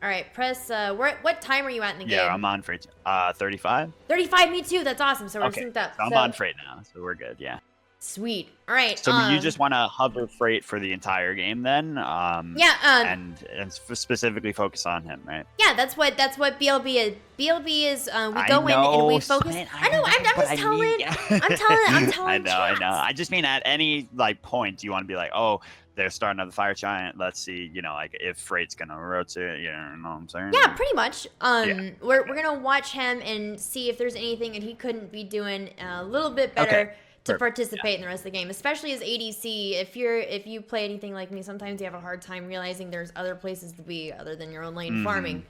All right, press. What time are you at in the game? Yeah, I'm on Freight. 35. 35. Me too. That's awesome. So we're Okay, synced up. so I'm on Freight now, so we're good. Yeah. Sweet. All right. So you just want to hover Freight for the entire game then? Yeah. And specifically focus on him, right? Yeah, that's what BLB is. BLB is we I go in and we focus. Smitten, I know. I'm just telling. I'm telling. I know. I just mean at any like point you want to be like, oh, they're starting up the fire giant. Let's see, you know, like if Freight's gonna rotate. You know what I'm saying? Yeah, pretty much. Yeah. We're gonna watch him and see if there's anything that he couldn't be doing a little bit better. To participate in the rest of the game, especially as ADC. If you play anything like me, sometimes you have a hard time realizing there's other places to be other than your own lane farming.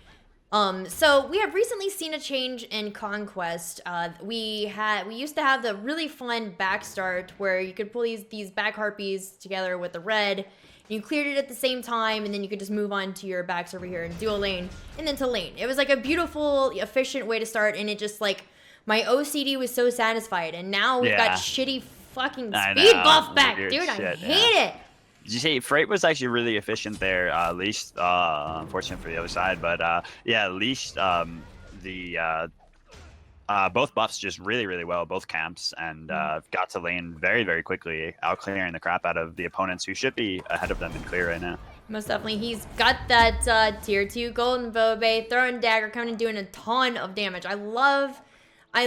So we have recently seen a change in Conquest. We used to have the really fun back start where you could pull these back harpies together with the red. And you cleared it at the same time, and then you could just move on to your backs over here and dual lane, and then to lane. It was like a beautiful, efficient way to start, and it just like. My OCD was so satisfied, and now we've got shitty fucking speed buff back, dude. I hate it. Did you say Freight was actually really efficient there? Leashed, unfortunate for the other side, but yeah, leashed both buffs just really well, both camps, and got to lane very quickly, out clearing the crap out of the opponents who should be ahead of them in clear right now. Most definitely. He's got that tier 2 golden bow bay, throwing dagger, coming and doing a ton of damage. I love. Out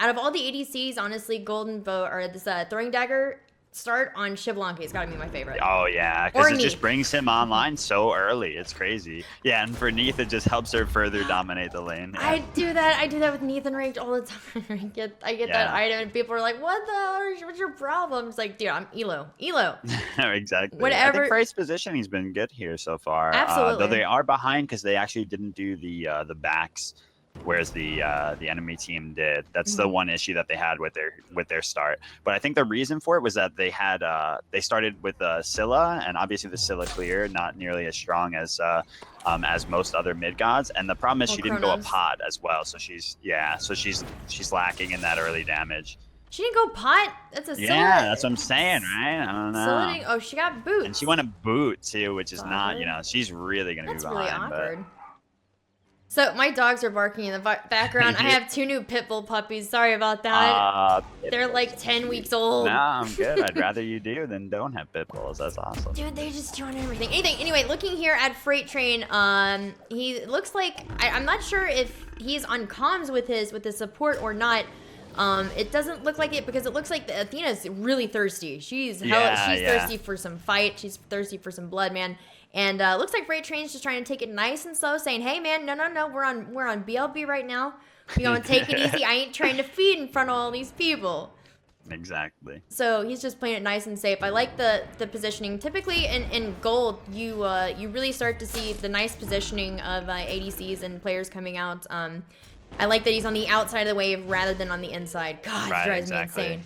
of all the ADCs, honestly, golden bow or this throwing dagger start on Xbalanque has got to be my favorite. Oh yeah, because it just brings him online so early. It's crazy. Yeah, and for Neath, it just helps her further dominate the lane. Yeah. I do that with Neath and ranked all the time. I get that item, and people are like, "What the hell? What's your problem?" It's like, dude, I'm Elo. Exactly. Whatever. I think Freight's positioning's been good here so far. Absolutely. Though they are behind because they actually didn't do the backs. Whereas the enemy team did. That's the one issue that they had with their start. But I think the reason for it was that they had they started with Scylla, and obviously the Scylla clear not nearly as strong as most other mid gods. And the problem is she didn't go a pot as well, so she's lacking in that early damage. She didn't go pot? That's a Scylla. Yeah, that's what I'm saying, right? I don't know. Oh, she got boots. And she went a boot too, which is not, you know, she's really gonna be behind. That's really awkward. So my dogs are barking in the background. I have 2 new pit bull puppies. Sorry about that. They're like 10 weeks old. No, I'm good. I'd rather you do than don't have pit bulls. That's awesome. Dude, they just join everything. Anyway, looking here at Freighttrainx, he looks like I'm not sure if he's on comms with his support or not. It doesn't look like it because it looks like Athena's really thirsty. She's thirsty for some fight. She's thirsty for some blood, man. And looks like Freighttrainx just trying to take it nice and slow, saying, "Hey, man, no, we're on BLB right now. We gonna take it easy. I ain't trying to feed in front of all these people." Exactly. So he's just playing it nice and safe. I like the positioning. Typically in gold, you really start to see the nice positioning of ADCs and players coming out. I like that he's on the outside of the wave rather than on the inside. God, it drives me insane.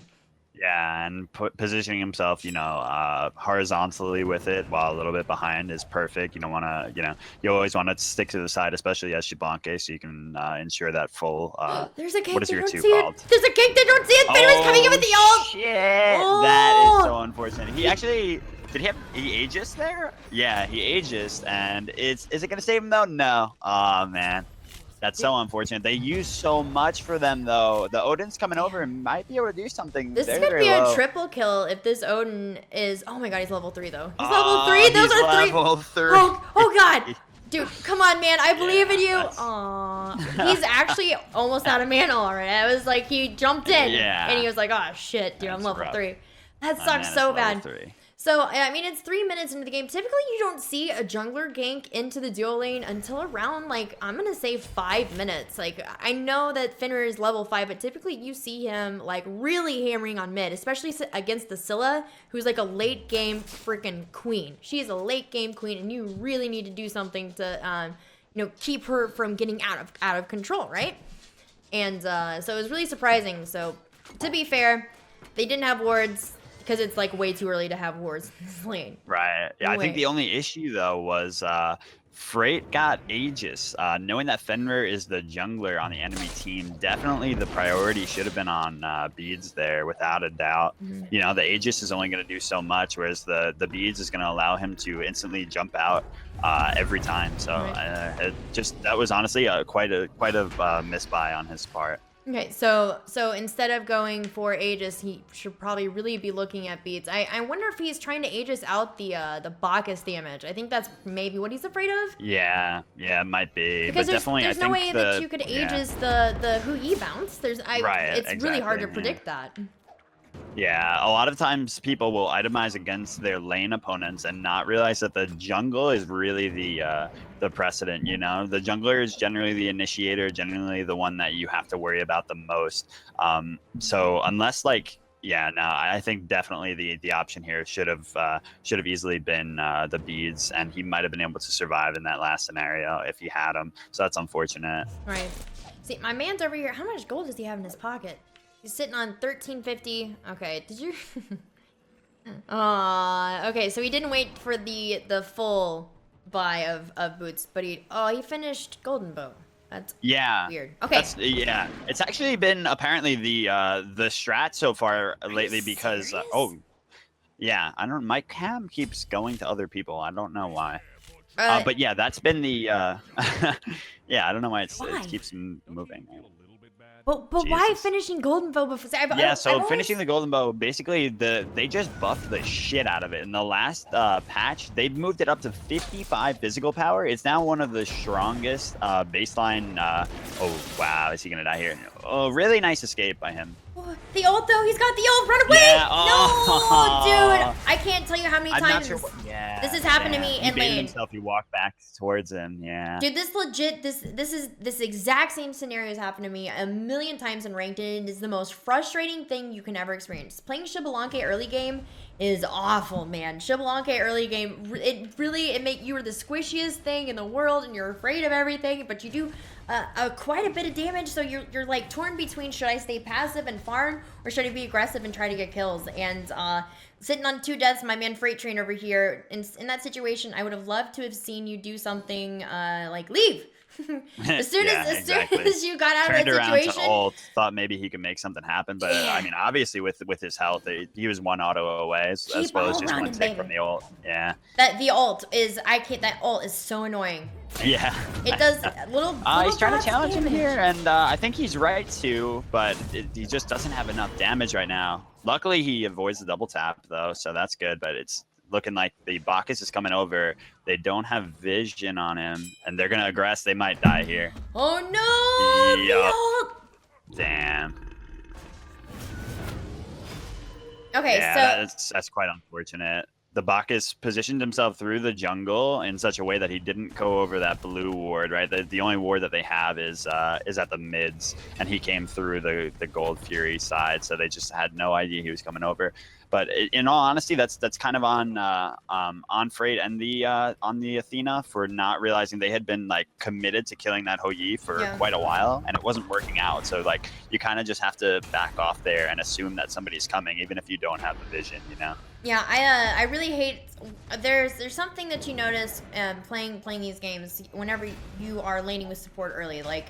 Yeah, and positioning himself, you know, horizontally with it while a little bit behind is perfect. You don't want to, you know, you always want to stick to the side, especially as Xbalanque, so you can ensure that full. There's a gank. What is your 2 called? There's a gank. They don't see it. Fenrir's coming in with the ult. Shit, that is so unfortunate. He actually he Aegis there? Yeah, he Aegis, and is it gonna save him though? No. Oh man. That's so unfortunate. They use so much for them, though. The Odin's coming over and might be able to do something. This could be a triple kill if this Odin is... Oh my god, he's level 3, though. He's level 3? Those are 3. Level 3. Oh god. Dude, come on, man. I believe in you. Aww. He's actually almost out of mana already. I was like, he jumped in. Yeah. And he was like, oh, shit, dude, I'm level 3. That sucks so bad. 3. So, I mean, it's 3 minutes into the game. Typically, you don't see a jungler gank into the duo lane until around, like, I'm going to say 5 minutes. Like, I know that Fenrir is level 5, but typically you see him, like, really hammering on mid, especially against the Scylla, who's, like, a late-game freaking queen. She is a late-game queen, and you really need to do something to, you know, keep her from getting out of control, right? And so it was really surprising. So, to be fair, they didn't have wards. Because it's like way too early to have wards in this lane. Right. Yeah, I think the only issue though was Freight got Aegis. Knowing that Fenrir is the jungler on the enemy team, definitely the priority should have been on Beads there, without a doubt. You know, the Aegis is only going to do so much, whereas the Beads is going to allow him to instantly jump out every time. So that was honestly quite a misbuy on his part. Okay, so instead of going for Aegis, he should probably really be looking at Beads. I wonder if he's trying to Aegis out the Bacchus damage. I think that's maybe what he's afraid of. Yeah, it might be. Because but definitely, there's no way that you could Aegis the Hui bounce. It's really hard to predict that. Yeah, a lot of times people will itemize against their lane opponents and not realize that the jungle is really the precedent, you know? The jungler is generally the initiator, generally the one that you have to worry about the most. So unless I think definitely the option here should have easily been the Beads, and he might have been able to survive in that last scenario if he had him. So that's unfortunate. Right. See, my man's over here. How much gold does he have in his pocket? He's sitting on 1350. Okay, did you? Okay, so he didn't wait for the full buy of boots, but he finished Golden Bow. That's weird. Okay. It's actually been apparently the strat so far lately because I don't. My cam keeps going to other people. I don't know why. But yeah, that's been the I don't know why it keeps moving. But why finishing Golden Bow before? Finishing the Golden Bow, basically they just buffed the shit out of it. In the last patch, they moved it up to 55 physical power. It's now one of the strongest baseline. Oh wow, is he gonna die here? Oh, really nice escape by him. The ult though, he's got the ult. Run away! Yeah, no, dude, I can't tell you how many times this has happened to me in lane. Himself, he walked back towards him. Yeah. Dude, this exact same scenario has happened to me a million times in ranked. It is the most frustrating thing you can ever experience. Playing Xbalanque early game is awful, man. Xbalanque early game, it make you are the squishiest thing in the world, and you're afraid of everything, but you do quite a bit of damage. So you're like torn between, should I stay passive and farm, or should I be aggressive and try to get kills? And sitting on 2 deaths, my man Freighttrainx over here. In that situation, I would have loved to have seen you do something like leave. as soon as you got out Turned of that situation, around to ult, thought maybe he could make something happen. But I mean, obviously with his health, he was 1 auto away, as well as just 1 tick from the ult. Yeah. The ult is that ult is so annoying. Yeah. It does little he's trying to challenge damage. him here, and I think he's right too, but he just doesn't have enough damage right now. Luckily, he avoids the double tap though, so that's good. But it's looking like the Bacchus is coming over. They don't have vision on him, and they're gonna aggress. They might die here. Oh no! Yep. Damn. Okay, yeah, that's quite unfortunate. The Bacchus positioned himself through the jungle in such a way that he didn't go over that blue ward, right? The only ward that they have is at the mids, and he came through the Gold Fury side, so they just had no idea he was coming over. But in all honesty, that's kind of on Freight and on the Athena for not realizing they had been like committed to killing that Hou for quite a while, and it wasn't working out. So like you kind of just have to back off there and assume that somebody's coming, even if you don't have the vision, you know. Yeah, I really hate. There's something that you notice playing these games whenever you are laning with support early, like.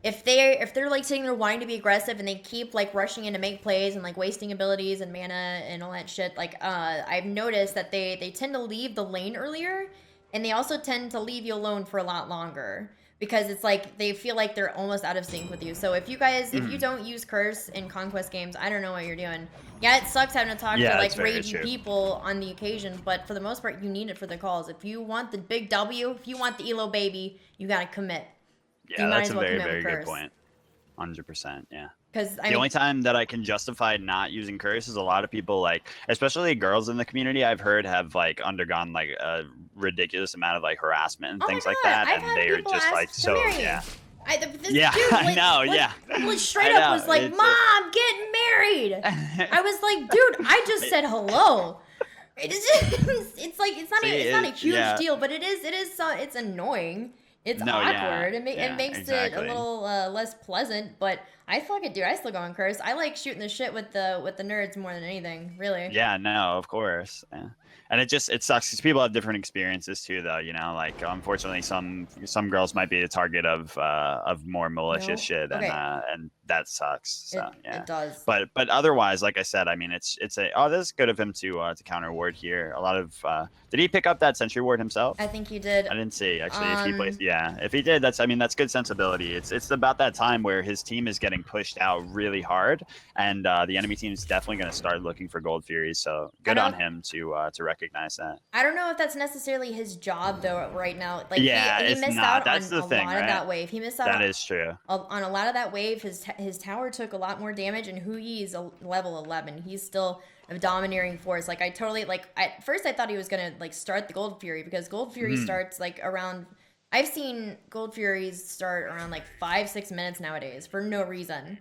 If they're like sitting there wanting to be aggressive and they keep like rushing in to make plays and like wasting abilities and mana and all that shit, like I've noticed that they tend to leave the lane earlier, and they also tend to leave you alone for a lot longer because it's like they feel like they're almost out of sync with you. So if you don't use curse in Conquest games, I don't know what you're doing. Yeah, it sucks having to talk to like raging people on the occasion, but for the most part you need it for the calls. If you want the big W, if you want the elo baby, you gotta commit. Yeah, that's a very good point. 100%, yeah. Because the only time that I can justify not using curse is a lot of people, like, especially girls in the community, I've heard have like undergone like a ridiculous amount of like harassment and things like that, and they're just like I know. Straight up was like, "Mom, get married." I was like, "Dude, I just said hello." It's like it's not a huge deal, but it's annoying. It's awkward. It makes it a little less pleasant, but I fucking do. I still go on curse. I like shooting the shit with the nerds more than anything, really. Yeah, no, of course. Yeah. And it sucks because people have different experiences too, though. You know, like unfortunately, some girls might be a target of more malicious shit, and that sucks. So It does. But otherwise, like I said, I mean, it's this is good of him to counter ward here. A lot of did he pick up that sentry ward himself? I think he did. I didn't see actually if he plays. Yeah, if he did, that's good sensibility. It's about that time where his team is getting pushed out really hard, and the enemy team is definitely going to start looking for Gold Furies. So good on him to recognize that. I don't know if that's necessarily his job though right now. Like he missed out on a lot of that wave. He missed out. That is true. On a lot of that wave. His tower took a lot more damage, and Huyi is a level 11. He's still a domineering force. Like I totally at first I thought he was gonna start the Gold Fury because Gold Fury starts around. I've seen Gold Furies start around 5-6 minutes nowadays for no reason.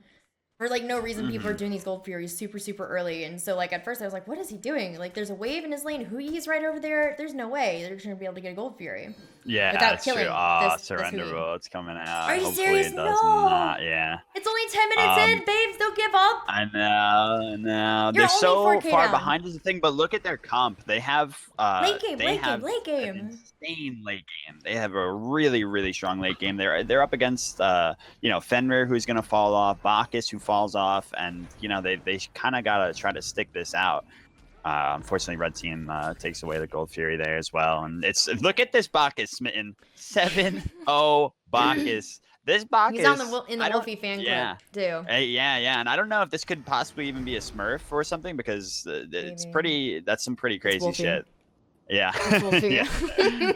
For no reason, people are doing these Gold Furies super early, and so at first I was like, "What is he doing?" There's a wave in his lane. Huyi's right over there. There's no way they're gonna be able to get a Gold Fury. Yeah, without that's killing true. this Surrender Huyi. road's coming out. Are you Hopefully serious? it does not. Yeah. It's only 10 minutes in, babes. Don't give up. I know. You're They're so only 4K far down. behind is the thing, but look at their comp. They have Late game. an insane late game. They have a really strong late game. They're up against Fenrir, who's gonna fall off, Bacchus, who falls off, and they kind of gotta try to stick this out. Unfortunately, red team takes away the Gold Fury there as well, and look at this Bacchus, Smitten 7-0 Bacchus. This Bacchus, he's on in the Wolfie fan club too. Yeah, and I don't know if this could possibly even be a Smurf or something because that's some pretty crazy shit. Yeah, yeah.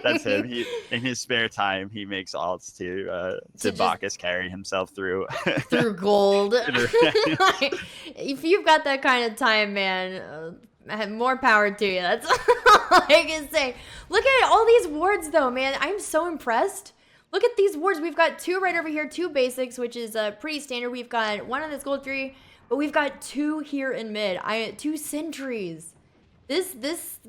That's him. In his spare time, he makes ults to Bacchus carry himself through gold. If you've got that kind of time, man, more power to you. That's all I can say. Look at all these wards, though, man. I'm so impressed. Look at these wards. We've got 2 right over here, 2 basics, which is pretty standard. We've got 1 on this Gold Fury, but we've got 2 here in mid. 2 sentries. This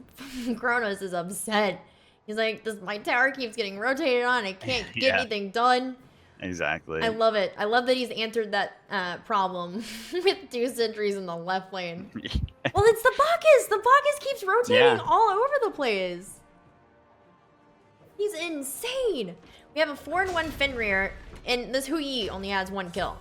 Kronos is upset. He's like, my tower keeps getting rotated on. I can't get anything done. Exactly. I love it. I love that he's answered that problem with 2 sentries in the left lane. Well, it's the Bacchus. The Bacchus keeps rotating all over the place. He's insane. We have a 4-1 Fenrir, and this Huyi only has 1 kill.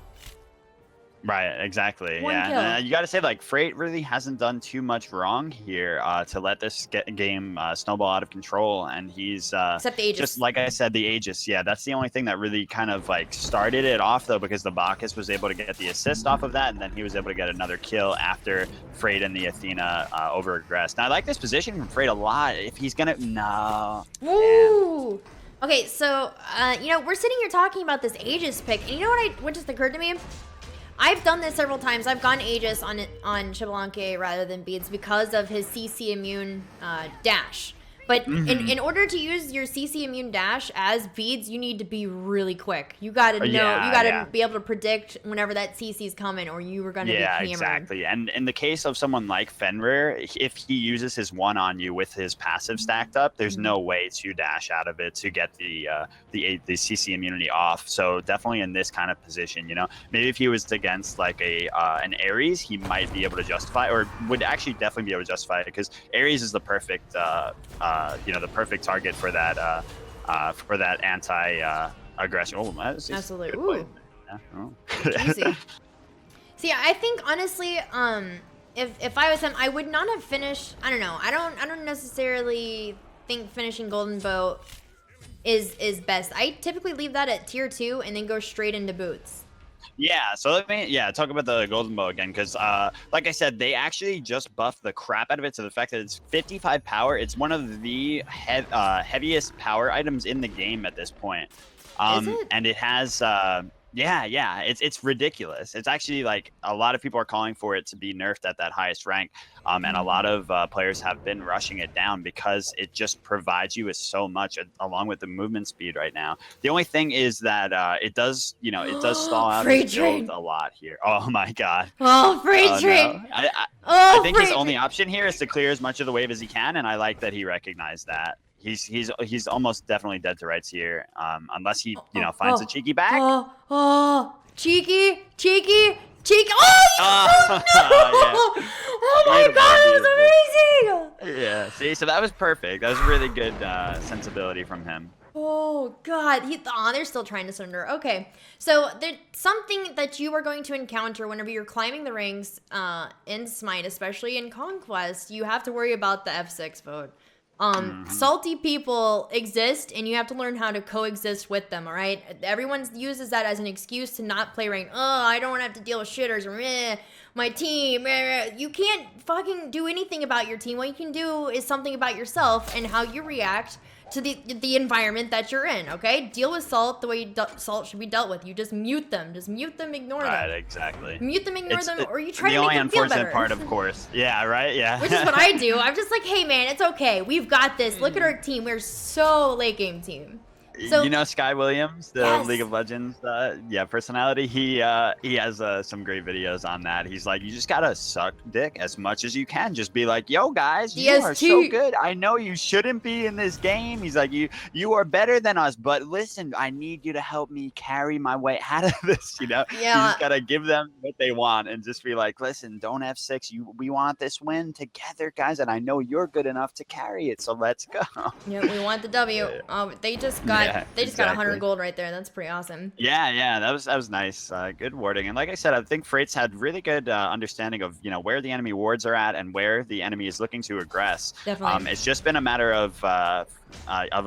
Right, exactly. One yeah, kill. You got to say, Freight really hasn't done too much wrong here to let this game snowball out of control, and he's except the Aegis. Just like I said, the Aegis. Yeah, that's the only thing that really kind of started it off, though, because the Bacchus was able to get the assist off of that, and then he was able to get another kill after Freight and the Athena over-aggressed. Now, I like this position from Freight a lot. If he's gonna Ooh. Okay, so we're sitting here talking about this Aegis pick, and you know what just occurred to me? I've done this several times. I've gone Aegis on Xbalanque rather than Beads because of his CC immune dash. But in order to use your CC immune dash as Beads, you need to be really quick. You gotta know, you gotta be able to predict whenever that CC's coming, or you were gonna be hammered. Yeah, exactly. And in the case of someone like Fenrir, if he uses his 1 on you with his passive stacked up, there's no way to dash out of it to get the CC immunity off. So definitely in this kind of position, maybe if he was against an Ares, he might be able to justify, or would actually definitely be able to justify it, because Ares is the perfect the perfect target for that anti-aggression. Absolutely. Ooh. Easy. See, I think honestly, if I was him, I would not have finished. I don't know. I don't necessarily think finishing Golden Bow is best. I typically leave that at tier 2 and then go straight into boots. Yeah, so let me talk about the Golden Bow again, because like I said, they actually just buffed the crap out of it to the fact that it's 55 power. It's one of the heaviest power items in the game at this point. Is it? And it has it's ridiculous. It's actually a lot of people are calling for it to be nerfed at that highest rank, and a lot of players have been rushing it down because it just provides you with so much along with the movement speed right now. The only thing is that it does stall out his build a lot here. Oh my god. Oh, Freighttrainx. No. I think his only option here is to clear as much of the wave as he can, and I like that he recognized that. He's almost definitely dead to rights here, unless he finds a cheeky back. Cheeky. Oh no! Yeah. Oh my god, that was amazing! Yeah, see, so that was perfect. That was really good sensibility from him. Oh god, they're still trying to surrender. Okay, so there's something that you are going to encounter whenever you're climbing the ranks in Smite, especially in Conquest. You have to worry about the F6 vote. Salty people exist, and you have to learn how to coexist with them, all right? Everyone uses that as an excuse to not play ranked. Oh, I don't want to have to deal with shitters, or my team. You can't fucking do anything about your team. What you can do is something about yourself and how you react to the environment that you're in, okay? Deal with Salt the way Salt should be dealt with. You just mute them. Just mute them, ignore them. Right, exactly. Mute them, ignore them, or you try to make them feel better. The only unfortunate part, of course. Yeah, right? Yeah. Which is what I do. I'm just like, hey, man, it's okay. We've got this. Look at our team. We're so late game team. So, you know Sky Williams, the League of Legends personality? He has some great videos on that. He's like, you just gotta suck dick as much as you can. Just be like, yo guys, you are so good. I know you shouldn't be in this game. He's like, you are better than us, but listen, I need you to help me carry my way out of this, you know? Yeah. You just gotta give them what they want and just be like, listen, don't F6. We want this win together, guys, and I know you're good enough to carry it, so let's go. Yeah, we want the W. They just got got 100 gold right there. That's pretty awesome. Yeah, that was nice. Good warding, and like I said, I think Freighttrainx had really good understanding of where the enemy wards are at and where the enemy is looking to aggress. Definitely. It's just been a matter of a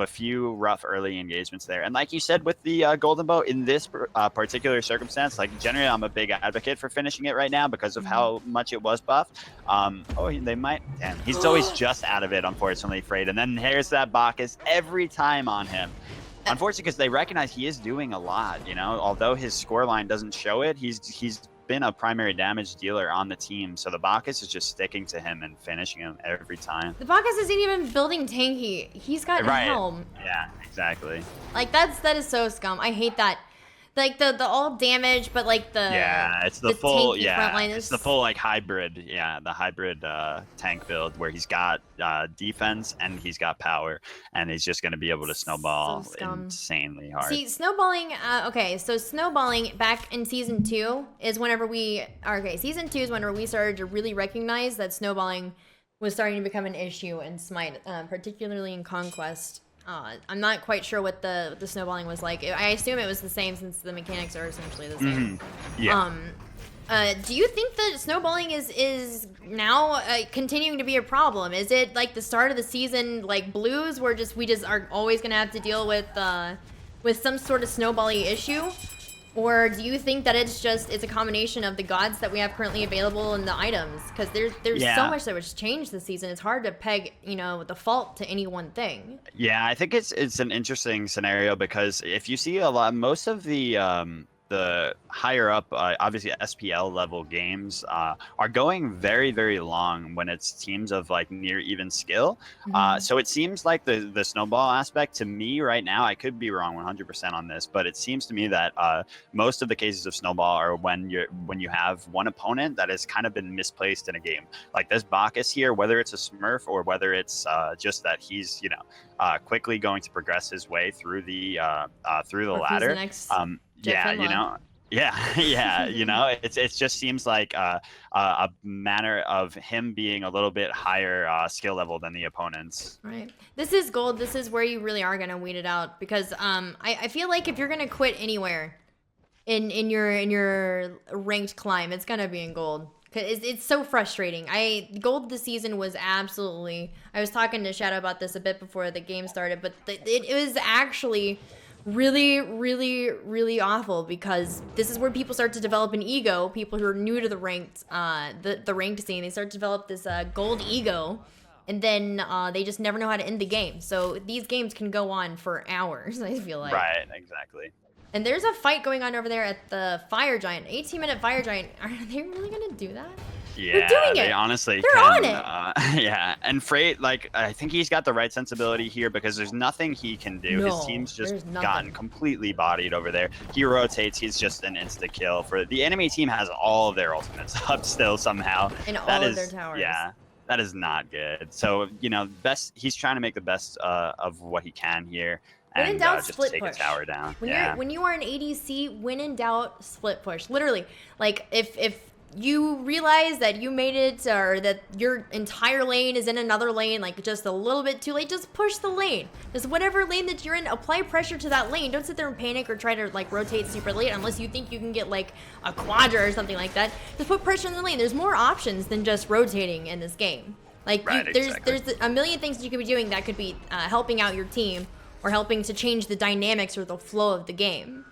few rough early engagements there, and like you said with the golden bow in this particular circumstance, like generally I'm a big advocate for finishing it right now because of how much it was buffed. They might. Damn, he's always just out of it, unfortunately, Freighttrainx, and then here's that Bacchus every time on him. Unfortunately, because they recognize he is doing a lot, although his scoreline doesn't show it, he's been a primary damage dealer on the team, so the Bacchus is just sticking to him and finishing him every time. The Bacchus isn't even building tanky. He's got helm. Yeah, exactly. Like that is so scum. I hate that. Like the all damage, but like it's the full frontline it's the full like hybrid the hybrid tank build where he's got defense and he's got power, and he's just going to be able to snowball insanely hard. See, snowballing. Okay, so snowballing back in season 2 is whenever season 2 is whenever we started to really recognize that snowballing was starting to become an issue in Smite, particularly in Conquest. I'm not quite sure what the snowballing was like. I assume it was the same since the mechanics are essentially the same. Yeah. Do you think that snowballing is now continuing to be a problem? Is it like the start of the season, like Blues, where we just are always gonna have to deal with some sort of snowballing issue? Or do you think that it's a combination of the gods that we have currently available and the items? Because there's so much that was changed this season. It's hard to peg, the fault to any one thing. Yeah, I think it's an interesting scenario because if you see most of the higher up, obviously SPL level games are going very, very long when it's teams of like near even skill. So it seems like the snowball aspect to me right now, I could be wrong 100% on this, but it seems to me that most of the cases of snowball are when you have one opponent that has kind of been misplaced in a game. Like this Bacchus here, whether it's a Smurf or whether it's just that he's quickly going to progress his way through the ladder. It just seems like a manner of him being a little bit higher skill level than the opponents. Right. This is gold. This is where you really are gonna weed it out because I feel like if you're gonna quit anywhere in your ranked climb, it's gonna be in gold. It's so frustrating. Gold this season was absolutely. I was talking to Shadow about this a bit before the game started, but it was actually really, really, really awful because this is where people start to develop an ego. People who are new to the ranked scene, they start to develop this gold ego, and then they just never know how to end the game. So these games can go on for hours. I feel like. Right. Exactly. And there's a fight going on over there at the Fire Giant. 18-minute Fire Giant. Are they really gonna do that? Yeah, they're doing they it. honestly they're can. On it. Yeah, and Freight, I think he's got the right sensibility here because there's nothing he can do. His team's just gotten completely bodied over there. He rotates. He's just an insta kill. For the enemy team has all of their ultimates up still somehow. And all of their towers. Yeah, that is not good. So he's trying to make the best of what he can here. and just take a tower down. When you are an ADC, when in doubt, split push. Literally, like if you realize that you made it, or that your entire lane is in another lane, like just a little bit too late, just push the lane. Just whatever lane that you're in, apply pressure to that lane. Don't sit there and panic or try to like rotate super late unless you think you can get like a quadra or something like that. Just put pressure in the lane. There's more options than just rotating in this game. Like there's a million things that you could be doing that could be helping out your team or helping to change the dynamics or the flow of the game.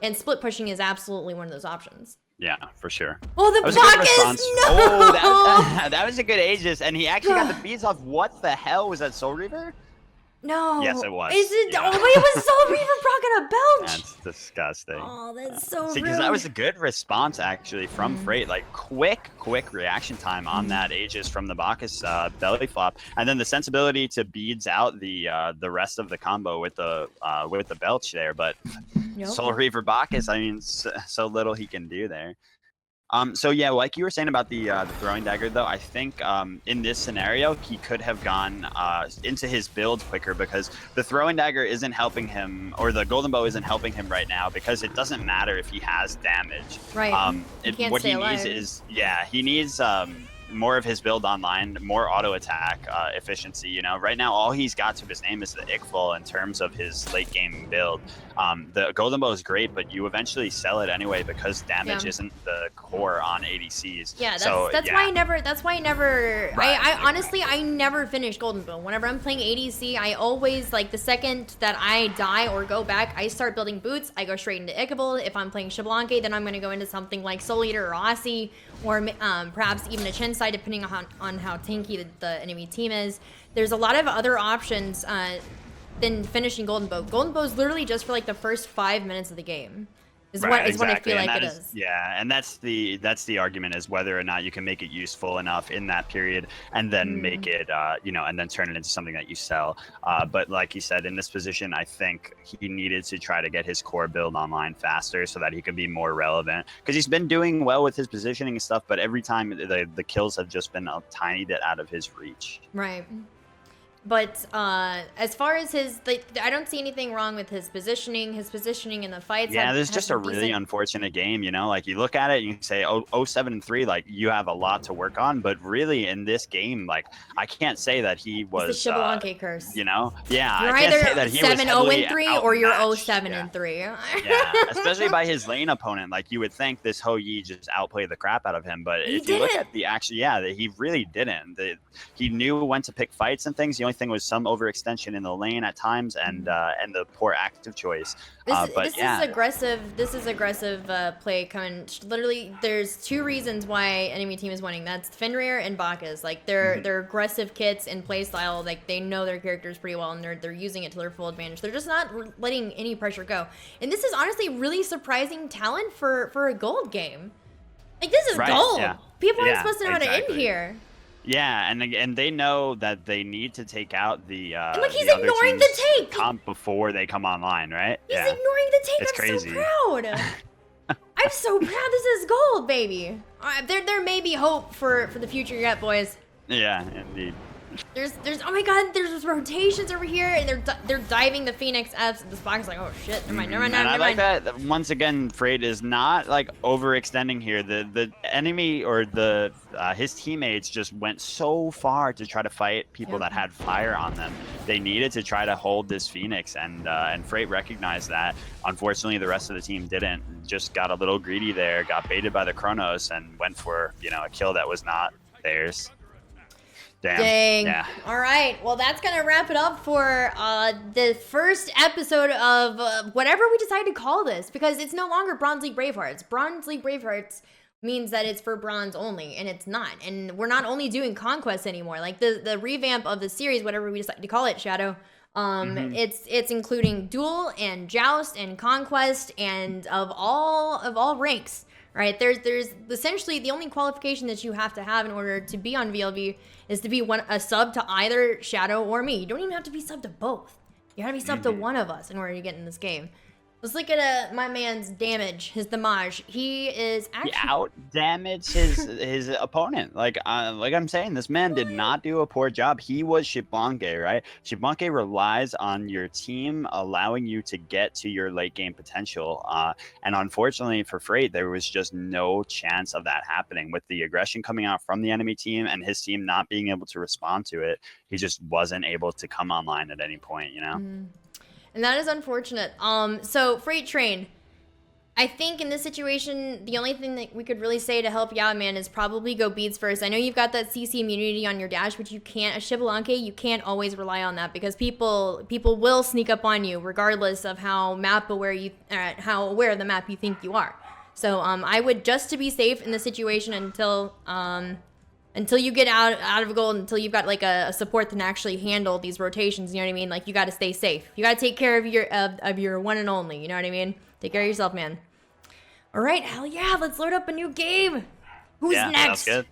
And split pushing is absolutely one of those options. Yeah, for sure. Oh, the Bacchus! No! Oh, that was a good Aegis, and he actually got the beats off. What the hell? Was that Soul Reaver? No. Yes, it was. Is it? Yeah. Oh, wait, it was Soul Reaver rocking a belch. That's disgusting. Oh, that's so rude. Because that was a good response, actually, from Freight. Like, quick reaction time on that Aegis from the Bacchus belly flop. And then the sensibility to beads out the rest of the combo with the belch there. But Soul Reaver Bacchus, I mean, so little he can do there. So yeah, like you were saying about the throwing dagger, though, I think in this scenario he could have gone into his build quicker, because the throwing dagger isn't helping him, or the golden bow isn't helping him right now, because it doesn't matter if he has damage. Right. What he needs is he needs more of his build online, more auto attack efficiency. You know, right now all he's got to his name is the Ickful in terms of his late game build. The golden bow is great, but you eventually sell it anyway because damage isn't the core on ADCs. Yeah, that's why I never. Right, I honestly I never finish golden bow. Whenever I'm playing ADC, I always, like, the second that I die or go back, I start building boots. I go straight into Xbalanque. If I'm playing Xbalanque, then I'm going to go into something like Soul Eater or Aussie, or perhaps even a Chen side, depending on how tanky the enemy team is. There's a lot of other options than finishing golden bow. Golden bow is literally just for like the first 5 minutes of the game. Is what I feel like it is. Yeah, and that's the argument, is whether or not you can make it useful enough in that period, and then make it and then turn it into something that you sell. But like you said, in this position, I think he needed to try to get his core build online faster so that he could be more relevant, because he's been doing well with his positioning and stuff, but every time the kills have just been a tiny bit out of his reach. Right. But as far as I don't see anything wrong with his positioning in the fights. Yeah, there's just a really unfortunate game, you know? Like, you look at it and you say, 0-7-3, like, you have a lot to work on. But really, in this game, like, I can't say that he was... It's the Xbalanque curse. You know? Yeah, you're I can't say that he was 7-0-3 or you're 0-7-3. Yeah, especially by his lane opponent. Like, you would think this Ho Yi just outplayed the crap out of him. But if you look at the action, he really didn't. He knew when to pick fights and things. The only thing was some overextension in the lane at times, and the poor active choice. This is aggressive play coming. Literally, there's two reasons why enemy team is winning. That's Fenrir and Bacchus. Like, they're aggressive kits and play style. Like, they know their characters pretty well, and they're using it to their full advantage. They're just not letting any pressure go. And this is honestly really surprising talent for a gold game. Like, this is gold. Yeah. People aren't supposed to know how to end here. Yeah, and they know that they need to take out the and look, he's ignoring the tank comp before they come online, right? He's ignoring the tank. It's crazy. So proud. I'm so proud. This is gold, baby. There may be hope for the future yet, boys. Yeah, indeed. There's oh my god, there's rotations over here, and they're diving the Phoenix up. This box is like, oh shit, never mind. I like that once again, Freight is not like overextending here. The enemy or his teammates just went so far to try to fight people that had fire on them. They needed to try to hold this Phoenix, and Freight recognized that. Unfortunately, the rest of the team didn't. Just got a little greedy there, got baited by the Chronos, and went for a kill that was not theirs. Dang. Yeah. All right. Well, that's going to wrap it up for the first episode of whatever we decide to call this, because it's no longer Bronze League Bravehearts. Bronze League Bravehearts means that it's for bronze only, and it's not. And we're not only doing Conquest anymore. Like, the revamp of the series, whatever we decide to call it, Shadow, it's including Duel and Joust and Conquest and of all ranks. Right, there's essentially the only qualification that you have to have in order to be on VLV is to be a sub to either Shadow or me. You don't even have to be sub to both. You have to be sub to one of us in order to get in this game. Let's look at my man's damage, his damage. He is actually... He out-damaged his opponent. Like I'm saying, this man did not do a poor job. He was Xbalanque, right? Xbalanque relies on your team allowing you to get to your late game potential. And unfortunately for Freight, there was just no chance of that happening. With the aggression coming out from the enemy team and his team not being able to respond to it, he just wasn't able to come online at any point, you know? And that is unfortunate. So Freighttrainx, I think in this situation, the only thing that we could really say to help you out, man, is probably go beads first. I know you've got that CC immunity on your dash, but you can't, as Xbalanque, you can't always rely on that because people will sneak up on you regardless of how how aware of the map you think you are. So I would, just to be safe in the situation until you get out of gold, until you've got like a support that can actually handle these rotations, you know what I mean? Like, you got to stay safe. You got to take care of your one and only, you know what I mean? Take care of yourself, man. All right, hell yeah, let's load up a new game. Who's next? Sounds good.